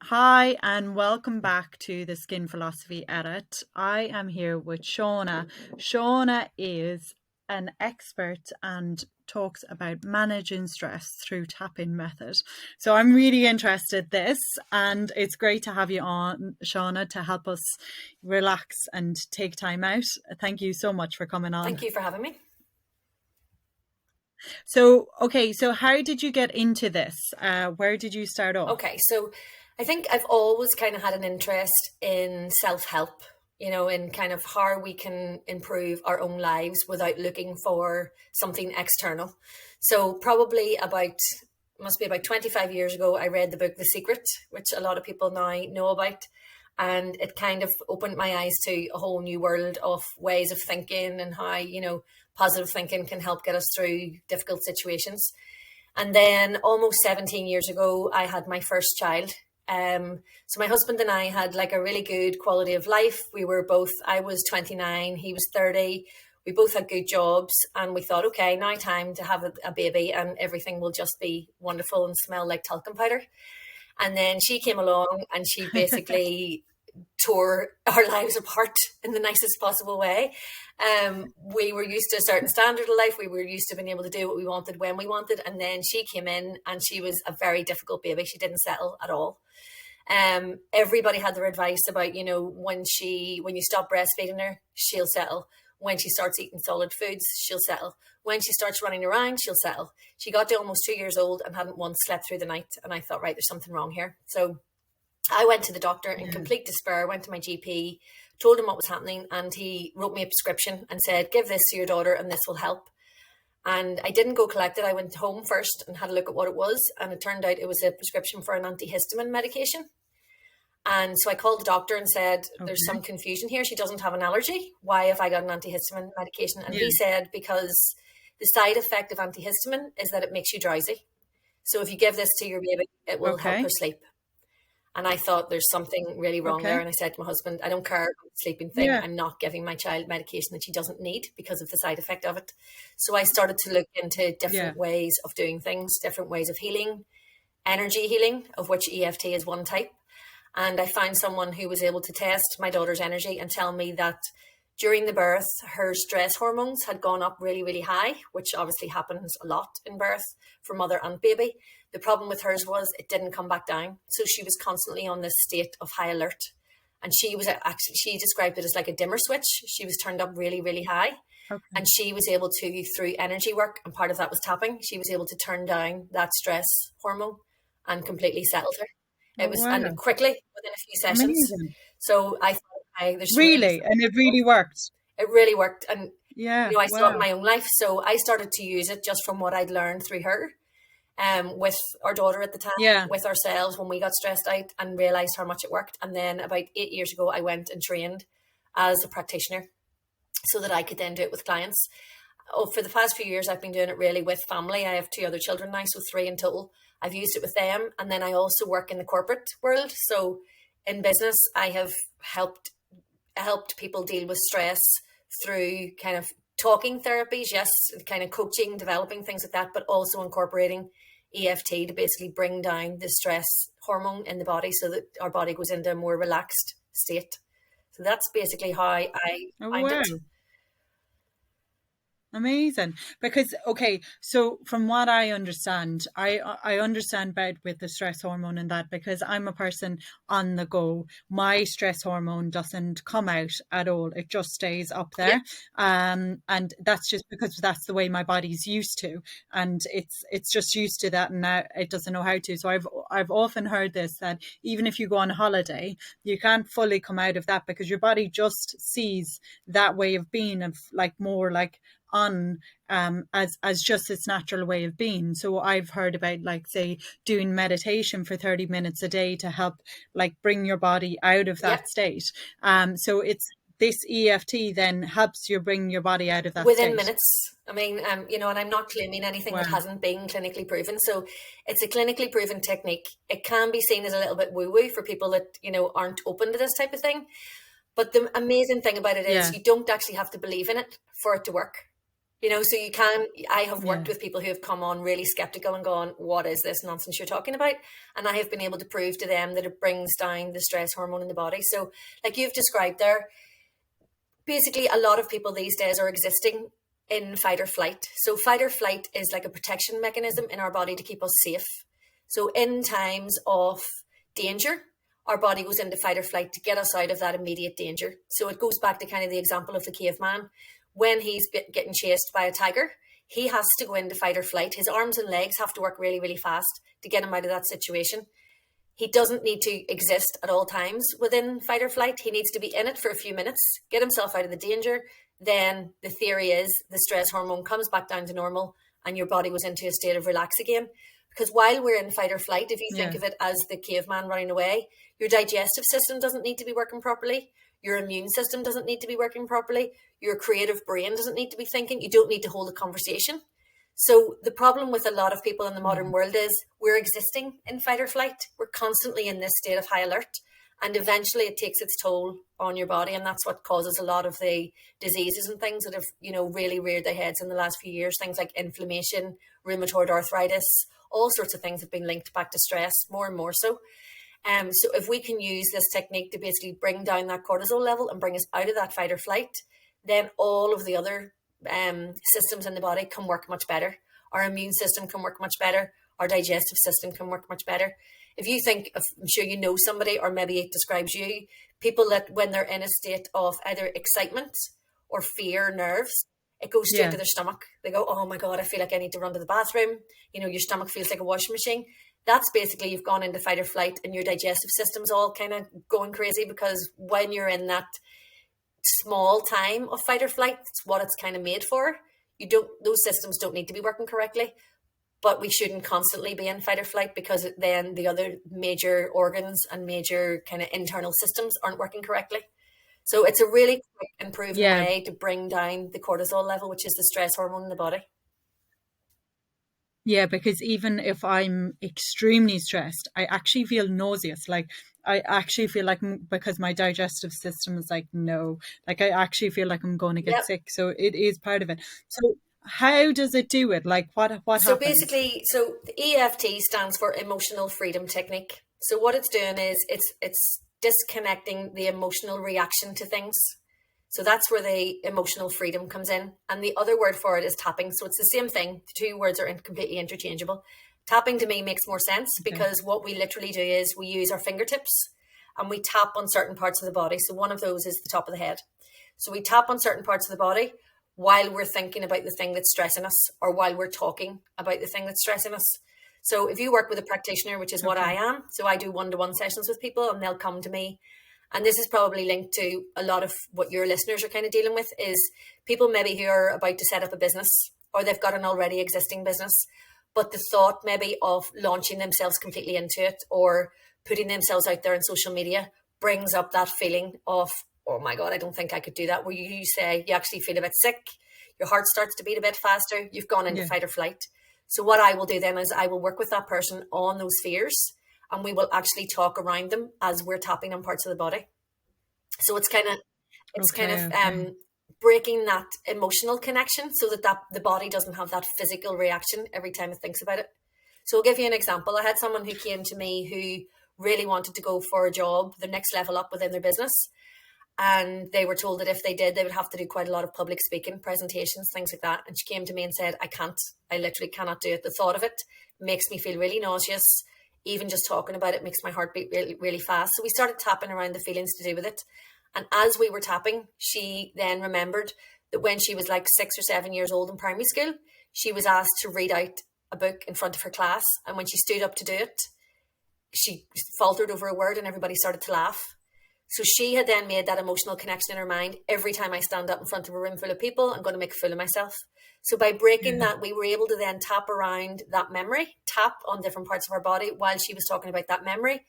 Hi, and welcome back to the Skin Philosophy Edit. I am here with Shauna. Shauna is an expert and talks about managing stress through tap-in method. So I'm really interested in this, and it's great to have you on, Shauna, to help us relax and take time out. Thank you so much for coming on. Thank you for having me. So how did you get into this? Where did you start off? Okay, so I think I've always kind of had an interest in self-help, in kind of how we can improve our own lives without looking for something external. So probably must be about 25 years ago, I read the book The Secret, which a lot of people now know about. And it kind of opened my eyes to a whole new world of ways of thinking and how, positive thinking can help get us through difficult situations. And then almost 17 years ago, I had my first child. So my husband and I had like a really good quality of life. I was 29, he was 30. We both had good jobs and we thought, okay, now time to have a baby and everything will just be wonderful and smell like talcum powder. And then she came along and she basically tore our lives apart in the nicest possible way. We were used to a certain standard of life. We were used to being able to do what we wanted when we wanted. And then she came in and she was a very difficult baby. She didn't settle at all. Everybody had their advice about, when you stop breastfeeding her, she'll settle. When she starts eating solid foods, she'll settle. When she starts running around, she'll settle. She got to almost 2 years old and hadn't once slept through the night. And I thought, right, there's something wrong here. So I went to the doctor in complete despair, went to my GP, told him what was happening, and he wrote me a prescription and said, give this to your daughter and this will help. And I didn't go collect it. I went home first and had a look at what it was. And it turned out it was a prescription for an antihistamine medication. And so I called the doctor and said, there's some confusion here. She doesn't have an allergy. Why have I got an antihistamine medication? And he said, because the side effect of antihistamine is that it makes you drowsy. So if you give this to your baby, it will help her sleep. And I thought there's something really wrong there. And I said to my husband, I don't care about the sleeping thing. I'm not giving my child medication that she doesn't need because of the side effect of it. So I started to look into different ways of doing things, different ways of healing, energy healing, of which EFT is one type. And I found someone who was able to test my daughter's energy and tell me that during the birth, her stress hormones had gone up really, really high, which obviously happens a lot in birth for mother and baby. The problem with hers was it didn't come back down. So she was constantly on this state of high alert. And she described it as like a dimmer switch. She was turned up really, really high. And she was able to, through energy work, and part of that was tapping, she was able to turn down that stress hormone and completely settled her. It was and quickly within a few sessions. Amazing. So I thought, there's really, and it really worked. It really worked, and I saw it in my own life. So I started to use it just from what I'd learned through her, with our daughter at the time, with ourselves when we got stressed out, and realized how much it worked. And then about 8 years ago, I went and trained as a practitioner, so that I could then do it with clients. For the past few years, I've been doing it really with family. I have 2 other children now, so 3 in total. I've used it with them. And then I also work in the corporate world. So in business, I have helped people deal with stress through kind of talking therapies, yes, kind of coaching, developing things like that, but also incorporating EFT to basically bring down the stress hormone in the body so that our body goes into a more relaxed state. So that's basically how I find it. Amazing. Because, so from what I understand, I understand about with the stress hormone and that, because I'm a person on the go. My stress hormone doesn't come out at all. It just stays up there. And that's just because that's the way my body's used to. And it's just used to that, and now it doesn't know how to. So I've often heard this, that even if you go on holiday, you can't fully come out of that because your body just sees that way of being, of like more like on as just its natural way of being. So I've heard about, like, say, doing meditation for 30 minutes a day to help like bring your body out of that state. So it's this EFT then helps you bring your body out of that within state. minutes. I mean, and I'm not claiming anything that hasn't been clinically proven. So it's a clinically proven technique. It can be seen as a little bit woo-woo for people that, aren't open to this type of thing. But the amazing thing about it is you don't actually have to believe in it for it to work. So I have Yeah. worked with people who have come on really skeptical and gone, what is this nonsense you're talking about? And I have been able to prove to them that it brings down the stress hormone in the body. So, like you've described there, basically a lot of people these days are existing in fight or flight. So fight or flight is like a protection mechanism in our body to keep us safe. So in times of danger, our body goes into fight or flight to get us out of that immediate danger. So it goes back to kind of the example of the caveman. When he's getting chased by a tiger, he has to go into fight or flight. His arms and legs have to work really, really fast to get him out of that situation. He doesn't need to exist at all times within fight or flight. He needs to be in it for a few minutes, get himself out of the danger. Then the theory is the stress hormone comes back down to normal and your body goes into a state of relax again. Because while we're in fight or flight, if you think Yeah. of it as the caveman running away, your digestive system doesn't need to be working properly. Your immune system doesn't need to be working properly. Your creative brain doesn't need to be thinking. You don't need to hold a conversation. So the problem with a lot of people in the modern world is we're existing in fight or flight. We're constantly in this state of high alert. And eventually it takes its toll on your body. And that's what causes a lot of the diseases and things that have, really reared their heads in the last few years. Things like inflammation, rheumatoid arthritis, all sorts of things have been linked back to stress more and more so. So if we can use this technique to basically bring down that cortisol level and bring us out of that fight or flight, then all of the other systems in the body can work much better. Our immune system can work much better. Our digestive system can work much better. If you think, I'm sure you know somebody, or maybe it describes you, people that when they're in a state of either excitement or fear, nerves, it goes straight Yeah. to their stomach. They go, oh my God, I feel like I need to run to the bathroom. Your stomach feels like a washing machine. That's basically you've gone into fight or flight and your digestive system's all kind of going crazy, because when you're in that small time of fight or flight, it's what it's kind of made for. Those systems don't need to be working correctly, but we shouldn't constantly be in fight or flight, because then the other major organs and major kind of internal systems aren't working correctly. So it's a really quick and proven Yeah. way to bring down the cortisol level, which is the stress hormone in the body. Yeah, because even if I'm extremely stressed, I actually feel nauseous. Like I actually feel like because my digestive system is like, no, like I actually feel like I'm going to get Yep. sick. So it is part of it. So how does it do it? Like what So happens? basically, the EFT stands for Emotional Freedom Technique. So what it's doing is it's disconnecting the emotional reaction to things. So that's where the emotional freedom comes in. And the other word for it is tapping. So it's the same thing. The two words are completely interchangeable. Tapping to me makes more sense, Okay. because what we literally do is we use our fingertips and we tap on certain parts of the body. So one of those is the top of the head. So we tap on certain parts of the body while we're thinking about the thing that's stressing us, or while we're talking about the thing that's stressing us. So if you work with a practitioner, which is what I Okay. am, so I do one-to-one sessions with people and they'll come to me. And this is probably linked to a lot of what your listeners are kind of dealing with, is people maybe who are about to set up a business, or they've got an already existing business, but the thought maybe of launching themselves completely into it or putting themselves out there on social media brings up that feeling of, oh my God, I don't think I could do that. Where you say you actually feel a bit sick, your heart starts to beat a bit faster, you've gone into Yeah. fight or flight. So what I will do then is I will work with that person on those fears, and we will actually talk around them as we're tapping on parts of the body. So it's kind of Okay. breaking that emotional connection, so that the body doesn't have that physical reaction every time it thinks about it. So I'll give you an example. I had someone who came to me who really wanted to go for a job, the next level up within their business. And they were told that if they did, they would have to do quite a lot of public speaking, presentations, things like that. And she came to me and said, I literally cannot do it. The thought of it makes me feel really nauseous. Even just talking about it makes my heart beat really, really fast. So we started tapping around the feelings to do with it. And as we were tapping, she then remembered that when she was like 6 or 7 years old in primary school, she was asked to read out a book in front of her class. And when she stood up to do it, she faltered over a word and everybody started to laugh. So she had then made that emotional connection in her mind. Every time I stand up in front of a room full of people, I'm going to make a fool of myself. So by breaking Yeah. that, we were able to then tap around that memory, tap on different parts of her body while she was talking about that memory.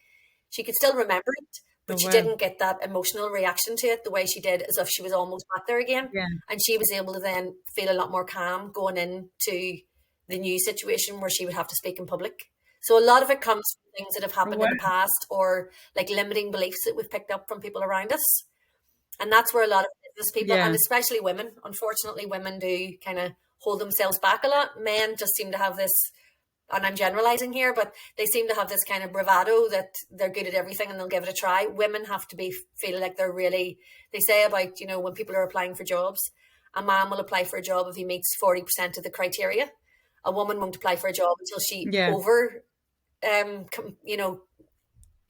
She could still remember it, Oh but she wow. didn't get that emotional reaction to it the way she did as if she was almost back there again. Yeah. And she was able to then feel a lot more calm going into the new situation where she would have to speak in public. So a lot of it comes from things that have Oh happened wow. in the past, or like limiting beliefs that we've picked up from people around us. And that's where a lot of business people, and Yeah. especially women, unfortunately, women do kind of hold themselves back a lot. Men just seem to have this, and I'm generalizing here, but they seem to have this kind of bravado that they're good at everything and they'll give it a try. Women have to feel like they're really, they say about, when people are applying for jobs, a man will apply for a job if he meets 40% of the criteria. A woman won't apply for a job until she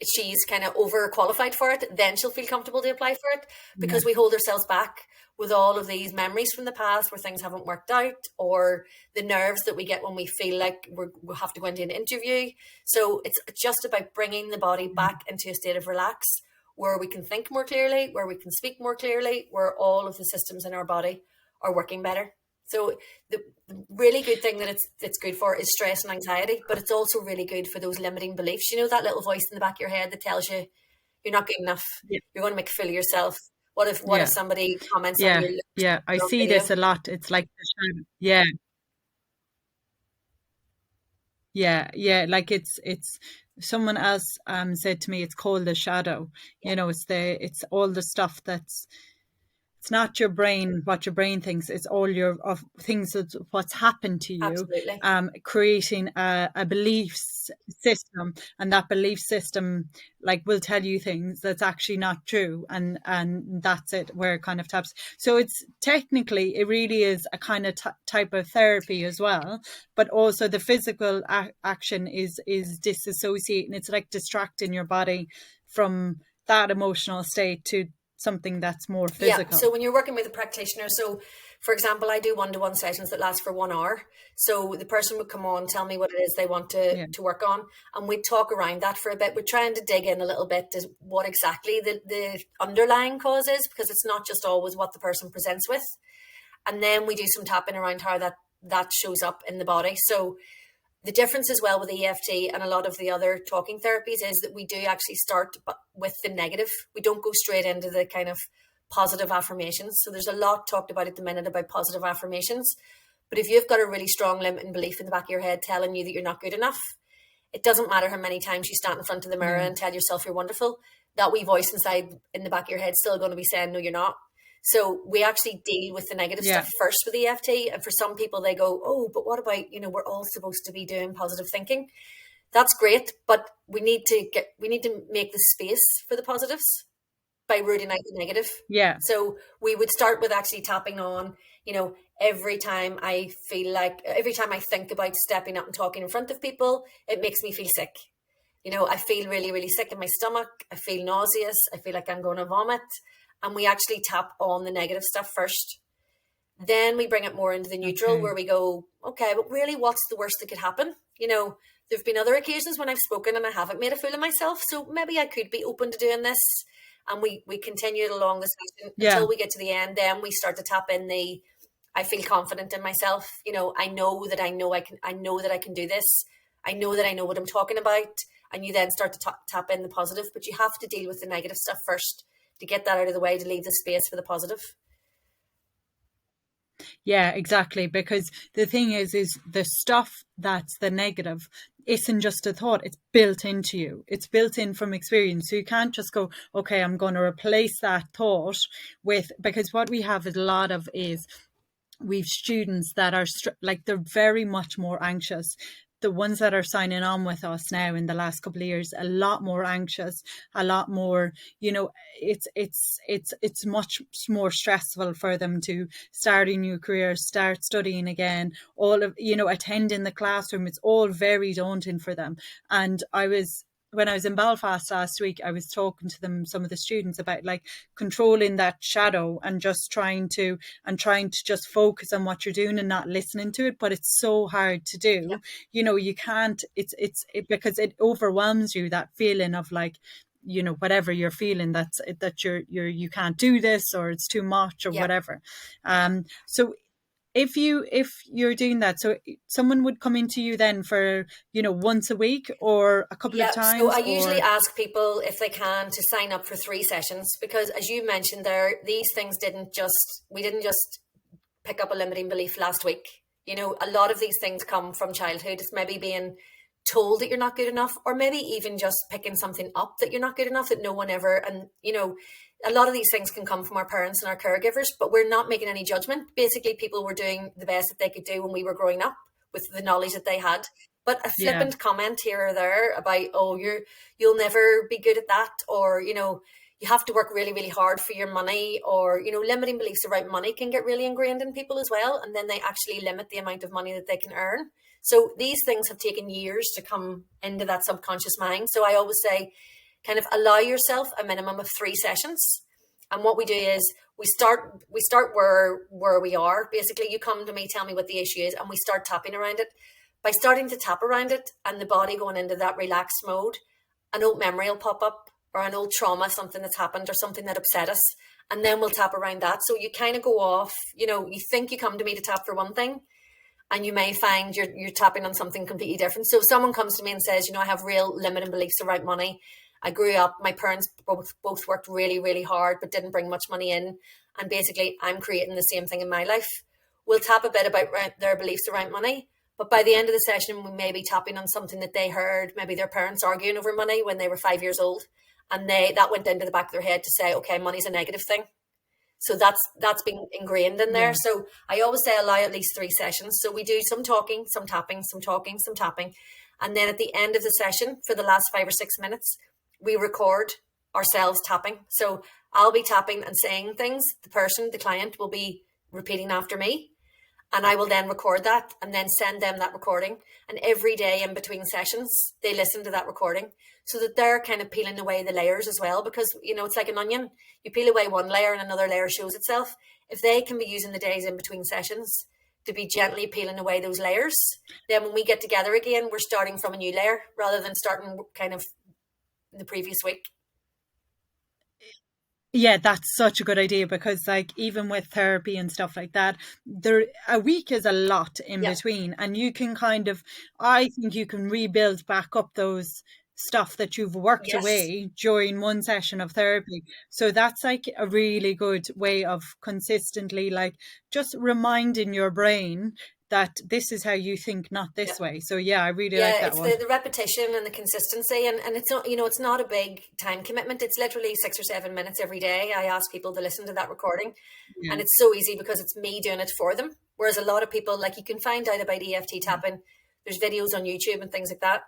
she's kind of overqualified for it. Then she'll feel comfortable to apply for it, because we hold ourselves back with all of these memories from the past where things haven't worked out, or the nerves that we get when we feel like we have to go into an interview. So it's just about bringing the body back into a state of relax, where we can think more clearly, where we can speak more clearly, where all of the systems in our body are working better. So the really good thing that it's good for is stress and anxiety, but it's also really good for those limiting beliefs. That little voice in the back of your head that tells you you're not good enough. You're going to make a fool of yourself. What if somebody comments on your Yeah, I see video? This a lot. It's like the shadow. Yeah. Like it's someone else said to me, it's called the shadow. It's all the stuff that's, it's not your brain, what your brain thinks. It's all of things that's what's happened to you. Absolutely. Creating a belief system, and that belief system will tell you things that's actually not true, and that's it, where it kind of taps. So it's technically, it really is a kind of type of therapy as well, but also the physical action is disassociating. It's like distracting your body from that emotional state to something that's more physical. Yeah, so when you're working with a practitioner, so for example, I do one-to-one sessions that last for 1 hour. So the person would come on, tell me what it is they want to work on, and we'd talk around that for a bit. We're trying to dig in a little bit to what exactly the underlying cause is, because it's not just always what the person presents with. And then we do some tapping around how that shows up in the body. So the difference as well with EFT and a lot of the other talking therapies is that we do actually start with the negative. We don't go straight into the kind of positive affirmations. So there's a lot talked about at the minute about positive affirmations. But if you've got a really strong limiting belief in the back of your head telling you that you're not good enough, it doesn't matter how many times you stand in front of the mirror and tell yourself you're wonderful. That wee voice inside in the back of your head is still going to be saying, no, you're not. So we actually deal with the negative stuff first with EFT. And for some people, they go, oh, but what about, we're all supposed to be doing positive thinking. That's great, but we need to make the space for the positives by rooting out the negative. Yeah. So we would start with actually tapping on, every time I think about stepping up and talking in front of people, it makes me feel sick. I feel really, really sick in my stomach. I feel nauseous. I feel like I'm going to vomit. And we actually tap on the negative stuff first. Then we bring it more into the neutral, where we go, okay, but really what's the worst that could happen? There've been other occasions when I've spoken and I haven't made a fool of myself. So maybe I could be open to doing this. And we continue it along the session until we get to the end. Then we start to tap in I feel confident in myself. I know that I know that I can do this. I know that I know what I'm talking about. And you then start to tap in the positive, but you have to deal with the negative stuff first to get that out of the way, to leave the space for the positive. Yeah, exactly. Because the thing is the stuff that's the negative isn't just a thought. It's built into you. It's built in from experience. So you can't just go, okay, I'm going to replace that thought with, because what we have a lot of is we've students that are they're very much more anxious. The ones that are signing on with us now in the last couple of years, a lot more anxious, a lot more, it's much more stressful for them to start a new career, start studying again, all of, attending the classroom. It's all very daunting for them. And when I was in Belfast last week, I was talking to some of the students about controlling that shadow and just trying to just focus on what you're doing and not listening to it. But it's so hard to do. Yeah. You can't, it's because it overwhelms you, that feeling of whatever you're feeling, that you can't do this, or it's too much, or whatever. So if you're doing that, so someone would come into you then for once a week or a couple of times. So I usually ask people if they can to sign up for 3 sessions, because as you mentioned there, these things we didn't just pick up a limiting belief last week. A lot of these things come from childhood. It's maybe being told that you're not good enough, or maybe even just picking something up that you're not good enough, that no one ever, and a lot of these things can come from our parents and our caregivers, but we're not making any judgment. Basically, people were doing the best that they could do when we were growing up with the knowledge that they had. But a Yeah. flippant comment here or there about, oh, you'll never be good at that, or, you know, you have to work really, really hard for your money, or, you know, limiting beliefs around money can get really ingrained in people as well. And then they actually limit the amount of money that they can earn. So these things have taken years to come into that subconscious mind. So I always say, kind of allow yourself a minimum of 3 sessions. And what we do is we start where we are. Basically, you come to me, tell me what the issue is, and we start tapping around it. By starting to tap around it and the body going into that relaxed mode, an old memory will pop up, or an old trauma, something that's happened or something that upset us. And then we'll tap around that. So you kind of go off, you know, you think you come to me to tap for one thing, and you may find you're tapping on something completely different. So if someone comes to me and says, you know, I have real limiting beliefs around money. I grew up, my parents both worked really, really hard, but didn't bring much money in. And basically, I'm creating the same thing in my life. We'll tap a bit about their beliefs around money. But by the end of the session, we may be tapping on something that they heard, maybe their parents arguing over money when they were 5 years old. And that went into the back of their head to say, okay, money's a negative thing. So that's been ingrained in there. Yeah. So I always say allow at least 3 sessions. So we do some talking, some tapping, some talking, some tapping. And then at the end of the session, for the last 5 or 6 minutes, we record ourselves tapping. So I'll be tapping and saying things. The client will be repeating after me. And I will then record that and then send them that recording. And every day in between sessions, they listen to that recording so that they're kind of peeling away the layers as well. Because, you know, it's like an onion. You peel away one layer and another layer shows itself. If they can be using the days in between sessions to be gently peeling away those layers, then when we get together again, we're starting from a new layer rather than starting kind of the previous week. Yeah, that's such a good idea, because like even with therapy and stuff like that, a week is a lot in between, and you can I think you can rebuild back up those stuff that you've worked away during one session of therapy. So that's like a really good way of consistently like just reminding your brain that this is how you think, not this way. So yeah, I really like that one. It's the repetition and the consistency, and it's not, you know, it's not a big time commitment. It's literally 6 or 7 minutes every day. I ask people to listen to that recording, and it's so easy because it's me doing it for them. Whereas a lot of people, like, you can find out about EFT tapping. There's videos on YouTube and things like that,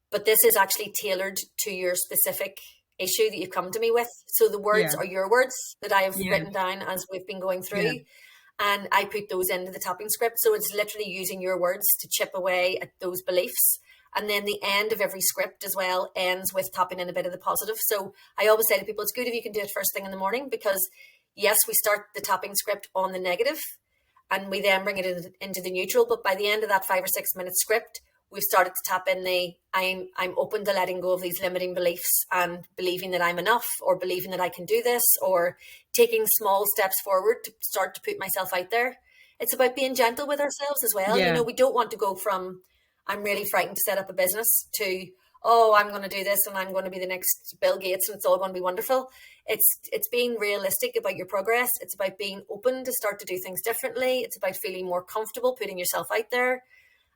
but this is actually tailored to your specific issue that you've come to me with. So the words are your words that I have written down as we've been going through. And I put those into the tapping script. So it's literally using your words to chip away at those beliefs. And then the end of every script as well ends with tapping in a bit of the positive. So I always say to people, it's good if you can do it first thing in the morning, because yes, we start the tapping script on the negative and we then bring it into the neutral. But by the end of that 5 or 6 minute script, we've started to tap in the I'm open to letting go of these limiting beliefs and believing that I'm enough, or believing that I can do this, or taking small steps forward to start to put myself out there. It's about being gentle with ourselves as well. You know, we don't want to go from I'm really frightened to set up a business to, oh, I'm going to do this and I'm going to be the next Bill Gates and it's all going to be wonderful. It's being realistic about your progress. It's about being open to start to do things differently. It's about feeling more comfortable putting yourself out there.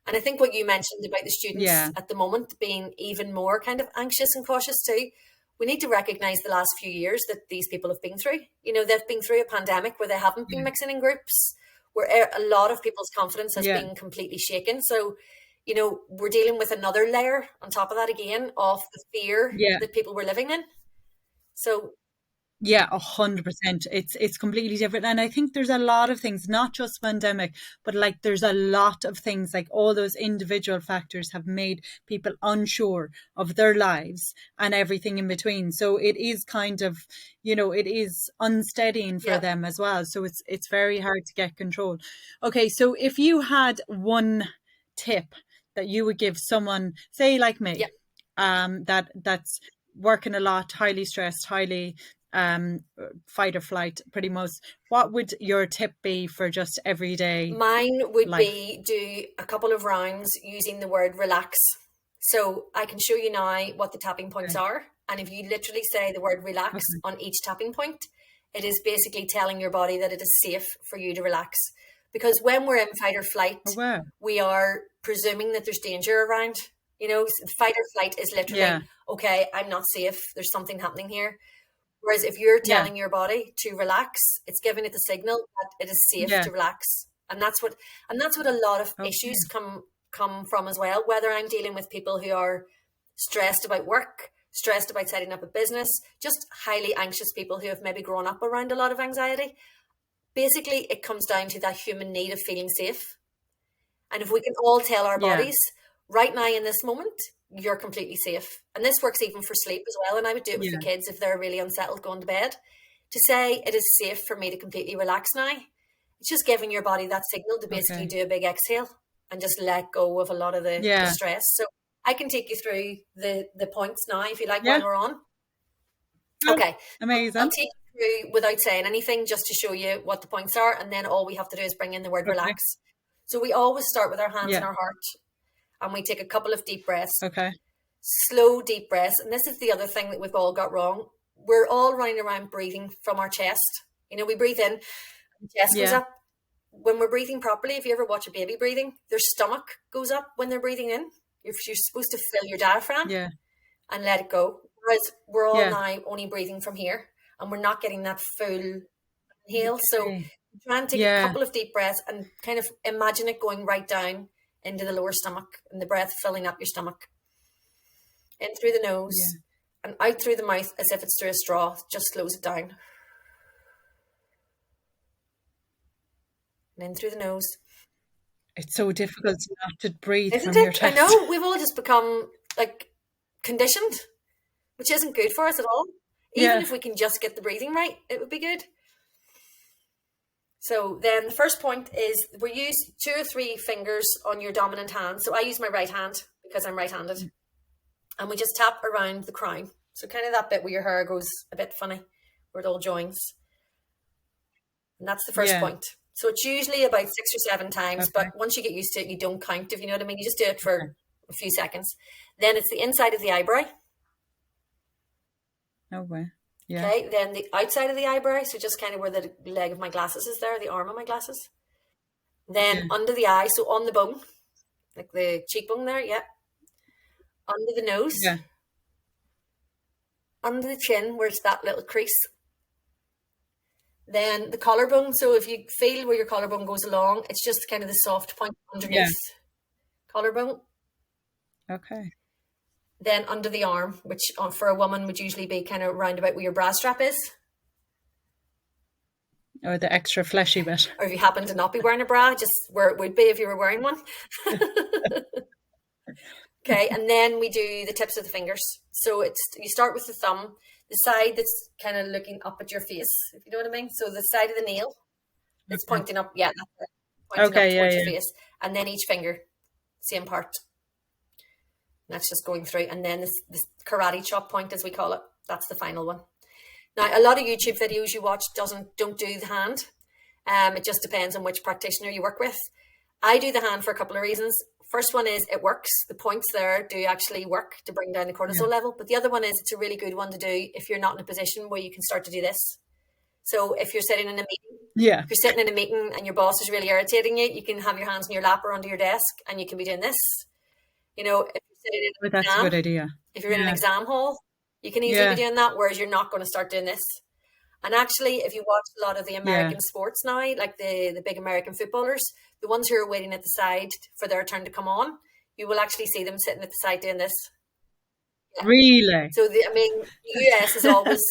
And I think what you mentioned about the students at the moment being even more kind of anxious and cautious too, we need to recognize the last few years that these people have been through. You know, they've been through a pandemic where they haven't been mixing in groups, where a lot of people's confidence has been completely shaken. So, you know, we're dealing with another layer on top of that again of the fear that people were living in. So yeah, 100%. It's completely different. And I think there's a lot of things, not just pandemic, but like there's a lot of things, like all those individual factors have made people unsure of their lives and everything in between. So it is kind of, you know, it is unsteadying for them as well. So it's very hard to get control. Okay, so if you had one tip that you would give someone, say like me, that's working a lot, highly stressed, highly fight or flight, pretty much, what would your tip be for just everyday Mine would life? be do a couple of rounds using the word relax. So I can show you now what the tapping points are. And if you literally say the word relax on each tapping point, it is basically telling your body that it is safe for you to relax. Because when we're in fight or flight, we are presuming that there's danger around. You know, fight or flight is literally, okay, I'm not safe. There's something happening here. Whereas if you're Yeah. telling your body to relax, it's giving it the signal that it is safe Yeah. to relax. And that's what a lot of Okay. issues come from as well. Whether I'm dealing with people who are stressed about work, stressed about setting up a business, just highly anxious people who have maybe grown up around a lot of anxiety. Basically, it comes down to that human need of feeling safe. And if we can all tell our Yeah. bodies, right now in this moment, you're completely safe. And this works even for sleep as well. And I would do it with Yeah. the kids if they're really unsettled going to bed. To say it is safe for me to completely relax now. It's just giving your body that signal to basically Okay. do a big exhale and just let go of a lot of the Yeah. stress. So I can take you through the points now if you like Yeah. while we're on. Oh, Okay. I'll amazing. take you through without saying anything just to show you what the points are. And then all we have to do is bring in the word Okay. relax. So we always start with our hands Yeah. on our heart and we take a couple of deep breaths. Okay. Slow, deep breaths. And this is the other thing that we've all got wrong. We're all running around breathing from our chest. You know, we breathe in, the chest goes Yeah. up. When we're breathing properly, if you ever watch a baby breathing, their stomach goes up when they're breathing in. You're supposed to fill your diaphragm Yeah. and let it go. Whereas we're all Yeah. now only breathing from here and we're not getting that full inhale. So Okay. try and take a Yeah. couple of deep breaths and kind of imagine it going right down into the lower stomach and the breath filling up your stomach. In through the nose Yeah. and out through the mouth as if it's through a straw. Just slows it down. And in through the nose. It's so difficult not to breathe Isn't from your it? I chest. know. We've all just become like conditioned, which isn't good for us at all. Even Yeah. if we can just get the breathing right, it would be good. So then the first point is we use 2 or 3 fingers on your dominant hand. So I use my right hand because I'm right-handed. And we just tap around the crown. So kind of that bit where your hair goes a bit funny, where it all joins. And that's the first Yeah. point. So it's usually about 6 or 7 times, Okay. but once you get used to it, you don't count, if you know what I mean. You just do it for Okay. a few seconds. Then it's the inside of the eyebrow. No way. Yeah. Okay. Then the outside of the eyebrow. So just kind of where the leg of my glasses is there, the arm of my glasses. Then Yeah. under the eye, so on the bone, like the cheekbone there, yeah. Under the nose. Yeah. Under the chin, where it's that little crease. Then the collarbone. So if you feel where your collarbone goes along, it's just kind of the soft point underneath collarbone. Okay. Then under the arm, which for a woman would usually be kind of round about where your bra strap is. Or the extra fleshy bit. Or if you happen to not be wearing a bra, just where it would be if you were wearing one. Okay, and then we do the tips of the fingers. So you start with the thumb, the side that's kind of looking up at your face, if you know what I mean. So the side of the nail that's Okay. pointing up, yeah, that's it, pointing Okay. up Yeah. towards your Yeah. face. And then each finger, same part. That's just going through. And then this karate chop point, as we call it, that's the final one. Now, a lot of YouTube videos you watch don't do the hand. It just depends on which practitioner you work with. I do the hand for a couple of reasons. First one is it works. The points there do actually work to bring down the cortisol level. But the other one is it's a really good one to do if you're not in a position where you can start to do this. So if you're sitting in a meeting, Yeah. if you're sitting in a meeting and your boss is really irritating you, you can have your hands in your lap or under your desk and you can be doing this. You know, if you're sitting in But an that's a exam, good idea. if you're in an Yeah. exam hall, you can easily Yeah. be doing that, whereas you're not going to start doing this. And actually, if you watch a lot of the American sports now, like the big American footballers, the ones who are waiting at the side for their turn to come on, you will actually see them sitting at the side doing this. Yeah. Really? So, the US is always,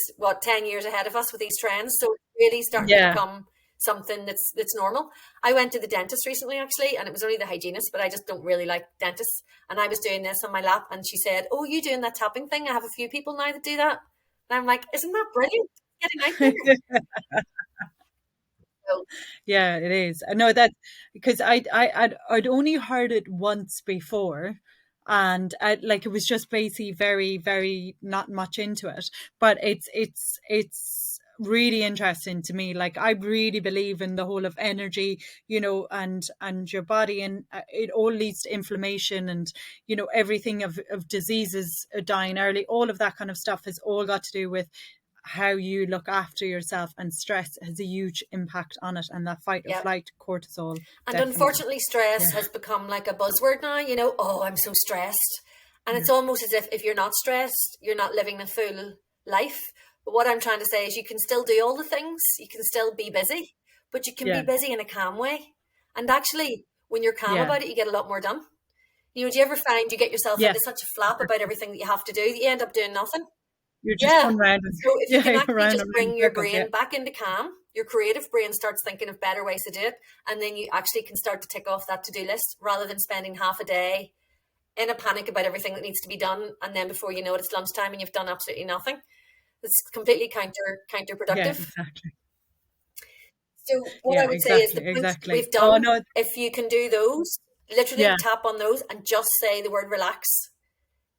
10 years ahead of us with these trends. So it's really starting to Yeah. become something that's normal. I went to the dentist recently, actually, and it was only the hygienist, but I just don't really like dentists. And I was doing this on my lap, and she said, "Oh, you doing that tapping thing? I have a few people now that do that." And I'm like, "Isn't that brilliant? Getting out there." So, Yeah, it is. I know that because I'd only heard it once before, and like it was just basically very, very not much into it. But it's really interesting to me. Like I really believe in the whole of energy, you know, and your body, and it all leads to inflammation, and you know everything of diseases dying early. All of that kind of stuff has all got to do with how you look after yourself, and stress has a huge impact on it, and that fight or yeah. flight cortisol. And definitely. unfortunately, stress Yeah. has become like a buzzword now, you know, "Oh, I'm so stressed." And it's almost as if you're not stressed, you're not living a full life. But what I'm trying to say is you can still do all the things, you can still be busy, but you can be Yeah. busy in a calm way. And actually, when you're calm Yeah. about it, you get a lot more done. Do you ever find you get yourself Yes. into such a flap about everything that you have to do that you end up doing nothing? You're just Yeah. going round and So if you can actually round just and round in bring your circles. Yeah. brain back into calm, your creative brain starts thinking of better ways to do it, and then you actually can start to tick off that to-do list rather than spending half a day in a panic about everything that needs to be done, and then before you know it, it's lunchtime and you've done absolutely nothing. It's completely Yeah, counterproductive. exactly. So what I Yeah, would say is the exactly. points that Exactly. we've Oh done, no. if you can do those, literally Yeah. tap on those and just say the word relax.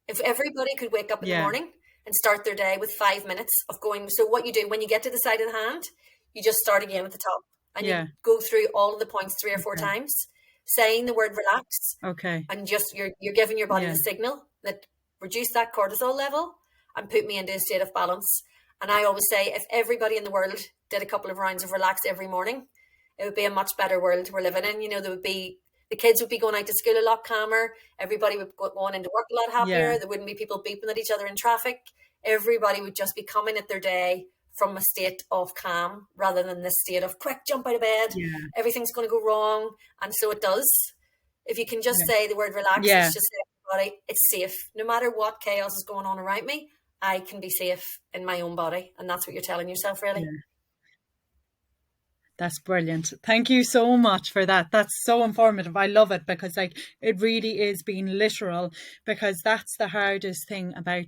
If everybody could wake up in the Yeah. morning and start their day with 5 minutes of going, so what you do when you get to the side of the hand, you just start again at the top and Yeah. you go through all of the points 3 or 4 Okay. times, saying the word relax, Okay. and just you're giving your body Yeah. the signal that reduce that cortisol level and put me into a state of balance. And I always say, if everybody in the world did a couple of rounds of relax every morning, it would be a much better world we're living in. There would be, the kids would be going out to school a lot calmer. Everybody would go on into work a lot Yeah. happier. There wouldn't be people beeping at each other in traffic. Everybody would just be coming at their day from a state of calm rather than this state of quick, jump out of bed. Yeah. Everything's going to go wrong. And so it does. If you can just say the word relax, Yeah. it's just say to your body, it's safe. No matter what chaos is going on around me, I can be safe in my own body. And that's what you're telling yourself, really. Yeah. That's brilliant. Thank you so much for that. That's so informative. I love it because it really is being literal, because that's the hardest thing about,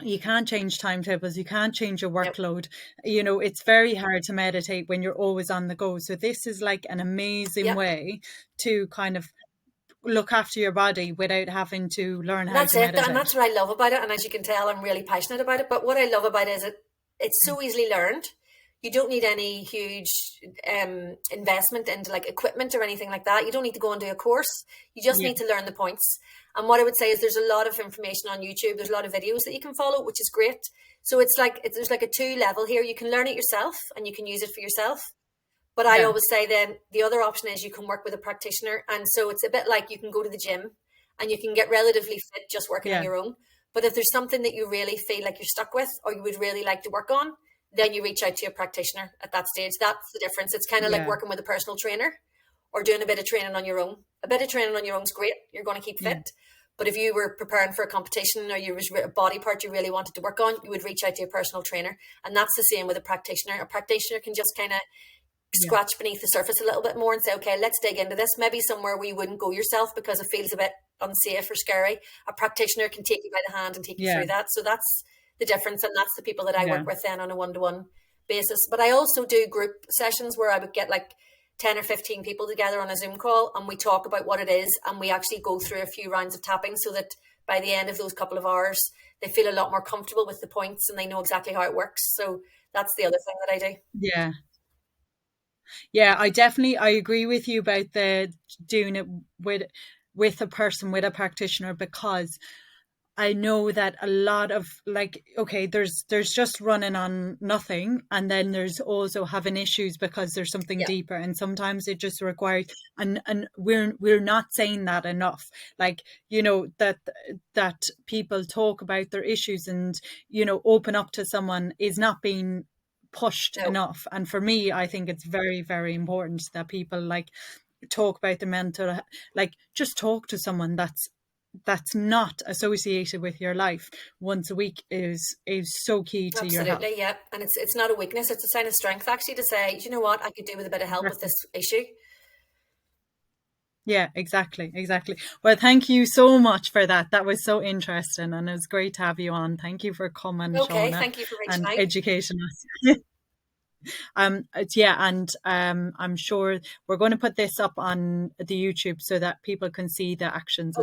you can't change timetables, you can't change your workload. It's very hard to meditate when you're always on the go. So this is like an amazing way to kind of look after your body without having to learn how That's to it. meditate. And that's what I love about it. And as you can tell, I'm really passionate about it. But what I love about it is it's so easily learned. You don't need any huge investment into like equipment or anything like that. You don't need to go and do a course. You just need to learn the points. And what I would say is there's a lot of information on YouTube. There's a lot of videos that you can follow, which is great. So it's like there's like a 2 level here. You can learn it yourself and you can use it for yourself. But I always say then the other option is you can work with a practitioner. And so it's a bit like you can go to the gym and you can get relatively fit just working on your own. But if there's something that you really feel like you're stuck with or you would really like to work on, then you reach out to a practitioner at that stage. That's the difference. It's kind of like working with a personal trainer or doing a bit of training on your own. A bit of training on your own is great. You're going to keep fit. But if you were preparing for a competition or you was a body part you really wanted to work on, you would reach out to a personal trainer. And that's the same with a practitioner. A practitioner can just kind of scratch beneath the surface a little bit more and say, okay, let's dig into this. Maybe somewhere where you wouldn't go yourself because it feels a bit unsafe or scary. A practitioner can take you by the hand and take you through that. So that's the difference. And that's the people that I work with then on a one-to-one basis. But I also do group sessions where I would get like 10 or 15 people together on a Zoom call and we talk about what it is and we actually go through a few rounds of tapping so that by the end of those couple of hours, they feel a lot more comfortable with the points and they know exactly how it works. So that's the other thing that I do. Yeah. Yeah, I agree with you about the doing it with a person, with a practitioner, because I know that a lot of there's just running on nothing, and then there's also having issues because there's something deeper, and sometimes it just requires and we're not saying that enough, that people talk about their issues and open up to someone is not being pushed enough. And for me, I think it's very, very important that people talk about the mental, just talk to someone that's not associated with your life once a week is so key to your health. Absolutely, yeah. And it's not a weakness, it's a sign of strength actually to say, you know what, I could do with a bit of help with this issue. Yeah, exactly. Well, thank you so much for that. That was so interesting and it was great to have you on. Thank you for coming, Okay, Shauna, thank you for reaching out. educating us. I'm sure we're going to put this up on the YouTube so that people can see the actions